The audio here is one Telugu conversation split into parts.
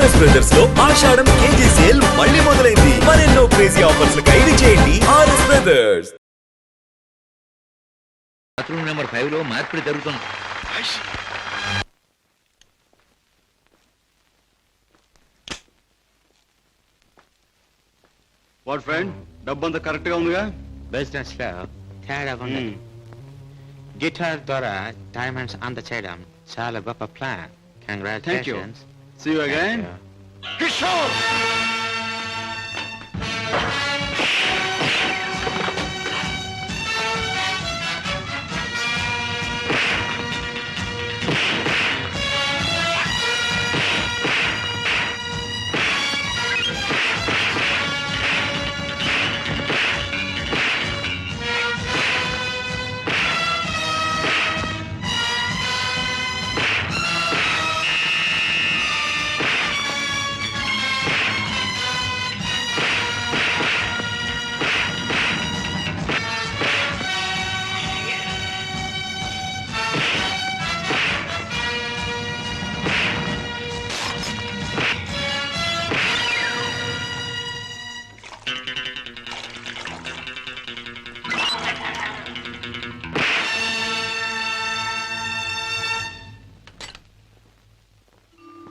ఆర్ఎస్ బ్రదర్స్ లో ఆషాఢం కేజీ సేల్ మళ్ళీ మొదలైంది. మరెన్నో క్రేజీ ఆఫర్స్ ఖైదీ చేయండి ఆర్ఎస్ బ్రదర్స్. బాత్రూమ్ నెంబర్ 5 లో మార్పిడి జరుగుతుంది. వాట్ ఫ్రెండ్, డబ్బంతా కరెక్ట్ గా ఉందిగా? బిజినెస్ లో తేడా ఉంది. గిటార్ ద్వారా డైమండ్స్ అందచేయడం చాలా గొప్ప plan. Congratulations. See you again. Kishore!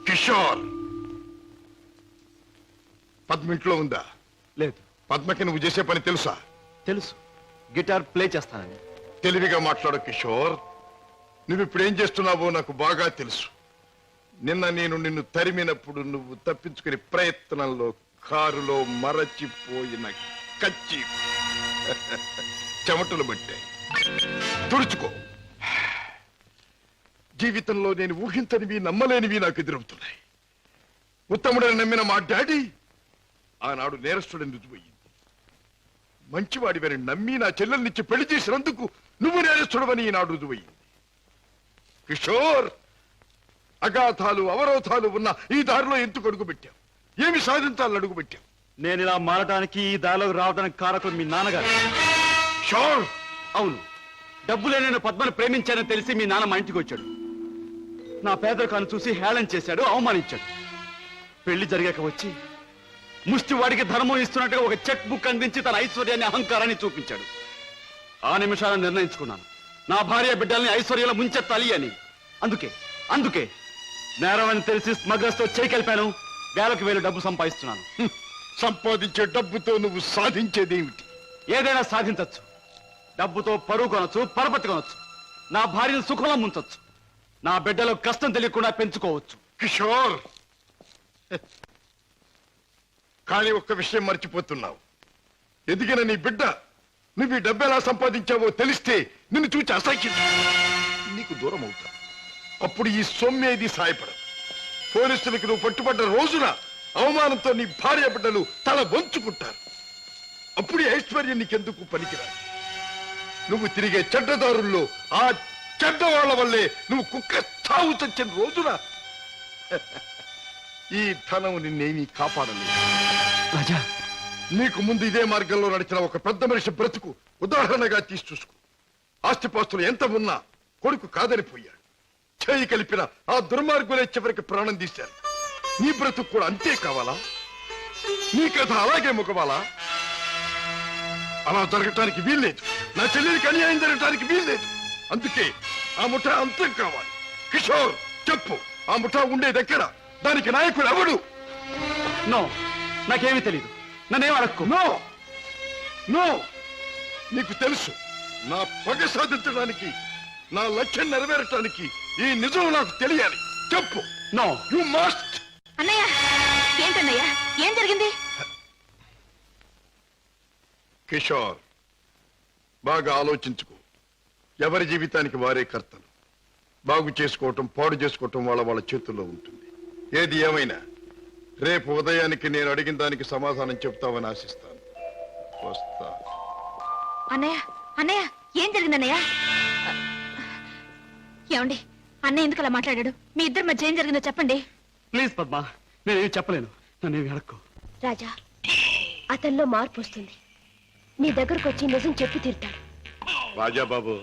Kishore, Padma ఇంట్లో ఉందా? లేదు. పద్మకి నువ్వు చేసే పని తెలుసా? తెలుసు, గిటార్ ప్లే చేస్తానని. తెలివిగా మాట్లాడు కిషోర్. నువ్వు ఇప్పుడు ఏం చేస్తున్నావో నాకు బాగా తెలుసు. నిన్న నేను నిన్ను తరిమినప్పుడు నువ్వు తప్పించుకునే ప్రయత్నంలో కారులో మరచిపోయిన కచ్చి చెమటలు పట్టాయి. తుడుచుకో. జీవితంలో నేను ఊహించనివి నమ్మలేనివి నాకు ఎదురవుతున్నాయి. ఉత్తముడని నమ్మిన మా డాడీ ఆనాడు నేరస్తుడని రుజువయ్యింది. మంచివాడివని నమ్మి నా చెల్లెల్నిచ్చి పెళ్లి చేసినందుకు నువ్వు నేరస్తుడవని ఈనాడు రుజువయ్యింది. కిషోర్, అగాధాలు అవరోధాలు ఉన్న ఈ దారిలో ఎందుకు అడుగు పెట్టావు? ఏమి సాధించాలని అడుగు పెట్టావు? నేను ఇలా మారడానికి, ఈ దారిలోకి రావడానికి కారకుడు మీ నాన్నగారు. కిషోర్! అవును, డబ్బులే నేను పద్మను ప్రేమించానని తెలిసి మీ నాన్న మా ఇంటికి వచ్చాడు. నా పేదరికాన్ని చూసి హేళన చేశాడు, అవమానించాడు. పెళ్లి జరిగాక వచ్చి ముష్టివాడికి ధర్మం ఇస్తున్నట్టుగా ఒక చెక్ బుక్ అందించి తన ఐశ్వర్యాన్ని, అహంకారాన్ని చూపించాడు. ఆ నిమిషాలను నిర్ణయించుకున్నాను, నా భార్య బిడ్డల్ని ఐశ్వర్యంలో ముంచెత్తాలి అని. అందుకే నేరం అని తెలిసి స్మగ్లర్స్ తో చేయి కలిపాను. వేలకు వేలు డబ్బు సంపాదిస్తున్నాను. సంపాదించే డబ్బుతో నువ్వు సాధించేదేమిటి? ఏదైనా సాధించచ్చు. డబ్బుతో పరువు కొనొచ్చు, పరపతి కొనొచ్చు. నా భార్యను సుఖంలో ముంచొచ్చు. నా బిడ్డలో కష్టం తెలియకుండా పెంచుకోవచ్చు. కిషోర్, కానీ ఒక్క విషయం మర్చిపోతున్నావు. ఎదిగిన నీ బిడ్డ నువ్వు ఈ డబ్బు ఎలా సంపాదించావో తెలిస్తే నిన్ను చూచి అసహ్యం నీకు దూరం అవుతా. అప్పుడు ఈ సొమ్మేది సాయపడదు. పోలీసులకు నువ్వు పట్టుబడ్డ రోజున అవమానంతో నీ భార్య బిడ్డలు తల వంచుకుంటారు. అప్పుడు ఈ ఐశ్వర్యం నీకెందుకు పనికిరాదు. నువ్వు తిరిగే చెడ్డదారుల్లో ఆ చెడ్డవాళ్ల వల్లే నువ్వు కుక్క చావు చచ్చిన రోజున ఈ ధనం నిన్నేమీ కాపాడలేదు. రాజా, నీకు ముందు ఇదే మార్గంలో నడిచిన ఒక పెద్ద మనిషి బ్రతుకు ఉదాహరణగా తీసి చూసుకో. ఆస్తిపాస్తులు ఎంత ఉన్నా కొడుకు కాదనిపోయాడు. చేయి కలిపిన ఆ దుర్మార్గులే చివరికి ప్రాణం తీశారు. నీ బ్రతుకు కూడా అంతే కావాలా? నీ కథ అలాగే ముగవాలా? అలా జరగటానికి వీల్లేదు. నా చెల్లెలికి అన్యాయం జరగటానికి వీల్లేదు. అందుకే ఆ ముఠా అంతం కావాలి. కిషోర్, చెప్పు, ఆ ముఠా ఉండే దగ్గర దానికి నాయకుడు ఎవడు? నో, నాకేమీ తెలీదు. నన్నేం అడక్కు. నో నో, నీకు తెలుసు. నా పగ సాధించడానికి, నా లక్ష్యం నెరవేరటానికి ఈ నిజం నాకు తెలియాలి. చెప్పు. No, you must. అన్నయ్య, ఏంటన్నయ్య, ఏం జరిగింది? కిషోర్, బాగా ఆలోచించుకో. ఎవరి జీవితానికి వారే కర్తలు. బాగు చేసుకోవటం, పాడు చేసుకోవటం వాళ్ళ చేతుల్లో ఉంటుంది. ఏది ఏమైనా రేపు ఉదయానికి నేను అడిగిన దానికి సమాధానం చెప్తావని ఆశిస్తాను. వస్తా. అన్నయ్య, అన్నయ్య, ఏం జరిగింది అన్నయ్య? ఏమండి, అన్నయ్య ఎందుకు అలా మాట్లాడాడు? మీ ఇద్దరి మధ్య ఏం జరిగిందో చెప్పండి. ప్లీజ్ పద్మ, నేనేమి చెప్పలేను. నన్నేమి అడక్కు. రాజా, అతనిలో మార్పు వస్తుంది. నీ దగ్గరకు వచ్చి నిజం చెప్పి తీరుతాడు. రాజాబాబు,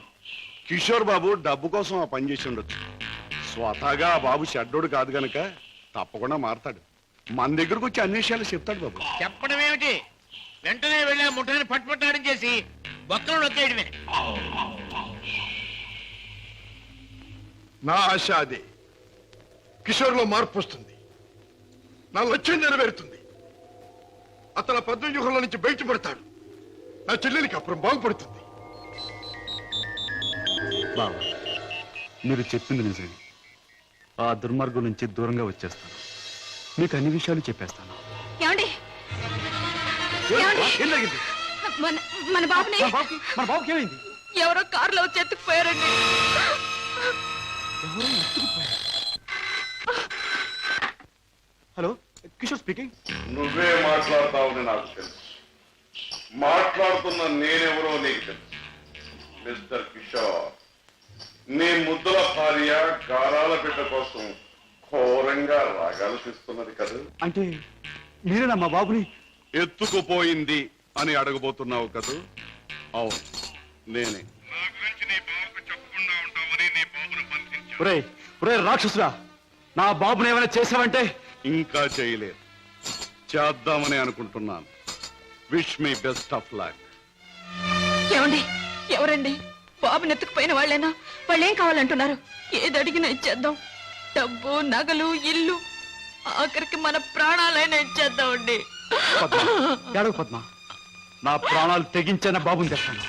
కిషోర్ బాబు డబ్బు కోసం ఆ పని చేసి ఉండొచ్చు. స్వతహాగా ఆ బాబు షడ్డోడు కాదు గనక తప్పకుండా మారతాడు. మన దగ్గరకు వచ్చి అన్ని విషయాలు చెప్తాడు బాబు. చెప్పడం ఏమిటి? వెంటనే వెళ్ళి ఆ ముఠాన్ని పట్టుపట్టాడం చేసి బొక్కలు నొక్కేయడమే. నా ఆశ అదే. కిషోర్లో మార్పు వస్తుంది, నా లక్ష్యం నెరవేరుతుంది. అతను పద్మవ్యూహంలో నుంచి బయటపడతాడు. నా చెల్లెలికి అప్పుడు బాగుపడుతుంది. బావా, మీరు చెప్పింది నిజమే. ఆ దుర్మార్గం నుంచి దూరంగా వచ్చేస్తాను. మీకు అన్ని విషయాలు చెప్పేస్తాను. ఏమండి ఏమండి? ఏం జరిగింది? మన బాబుని మన బాబుకి ఏమైంది? ఎవరో కారులో వచ్చి ఎత్తుకుపోయారండి. Hello, Kishore speaking. నువ్వే మాట్లాడతావని నాకు తెలుసు. మాట్లాడుతున్న నేనెవరో నీకు తెలుసు. మిస్టర్ కిషోర్, నీ ముద్దుల భార్య గారాల బిడ్డ కోసం ఘోరంగా రాగాలు తీస్తున్నది కదా. అంటే మీరేనా మా బాబుని? ఎత్తుకుపోయింది అని అడగబోతున్నావు కదూ? అవును, నేనే. ఒరే రాక్షసురా, నా బాబుని ఏమైనా చేసావంటే? ఇంకా చేయలేదు, చేద్దామని అనుకుంటున్నాను. Wish me best of luck. ఏమండి? ఎవరండి? బాబుని ఎత్తుకుపోయిన వాళ్ళేనా? వాళ్ళేం కావాలంటున్నారు? ఏది అడిగినా ఇచ్చేద్దాం. డబ్బు, నగలు, ఇల్లు, ఆఖరికి మన ప్రాణాలైనా ఇచ్చేద్దామండి. ఏడవ పద్మ, నా ప్రాణాలు తెగించిన బాబుని తెస్తాను.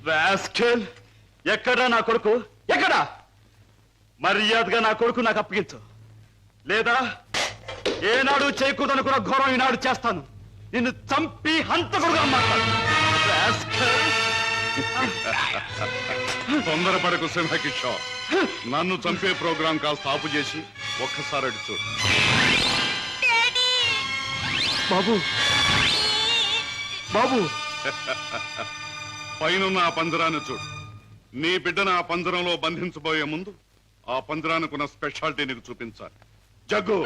రాస్కెల్, ఎక్కడా నా కొడుకు? ఎక్కడా? మర్యాదగా నా కొడుకు నాకు అప్పగించు, లేదా ఏనాడు చేయకూడదనుకున్న ఘోరం ఈనాడు చేస్తాను. నిన్ను చంపి హంతకుడుగా మాట్లాడు. తొందరపడకు సింహకిషోర్. నన్ను చంపే ప్రోగ్రాం కాస్త ఆపు చేసి ఒక్కసారి అటు చూడు. బాబు, బాబు, పైనున్న ఆ పంజరాన్ని చూడు. నీ బిడ్డను ఆ పంజరంలో బంధించబోయే ముందు ఆ పంజరానికున్న స్పెషాలిటీ నీకు చూపించాలి. జగ్గు,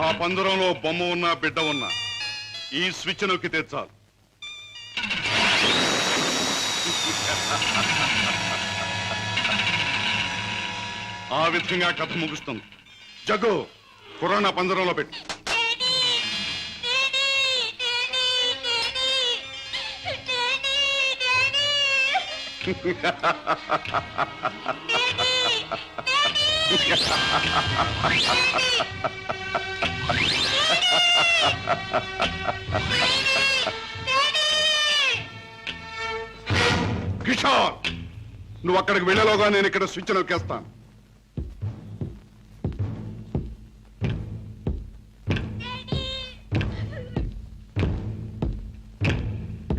ఆ పంజరంలో బొమ్మ ఉన్నా బిడ్డ ఉన్నా ఈ స్విచ్ నొక్కి తెచ్చాలి. ఆ విధంగా కథ ముగుస్తుంది. జగ్గు, కుర్రాన్న పంజరంలో పెట్టు. కిషోర్, నువ్వు అక్కడికి వెళ్ళేలోగా నేను ఇక్కడ స్విచ్ నొక్కేస్తాను.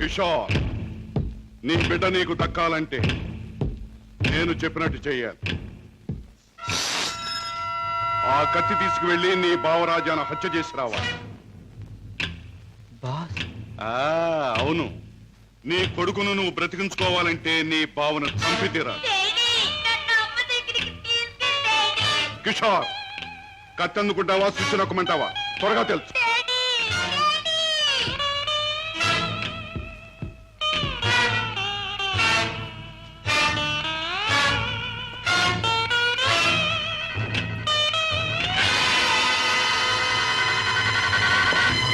కిషోర్, నీ బిడ్డ నీకు దక్కాలంటే నేను చెప్పినట్టు చెయ్యాలి. ఆ కత్తి తీసుకువెళ్ళి నీ బావరాజాను హత్య చేసి రావాలి. అవును, నీ కొడుకును నువ్వు బ్రతికించుకోవాలంటే నీ బావను చంపి తీరాలి. కిషోర్, కత్తి అందుకుంటావా, స్విచ్ నొక్కమంటావా? త్వరగా తెలుసు.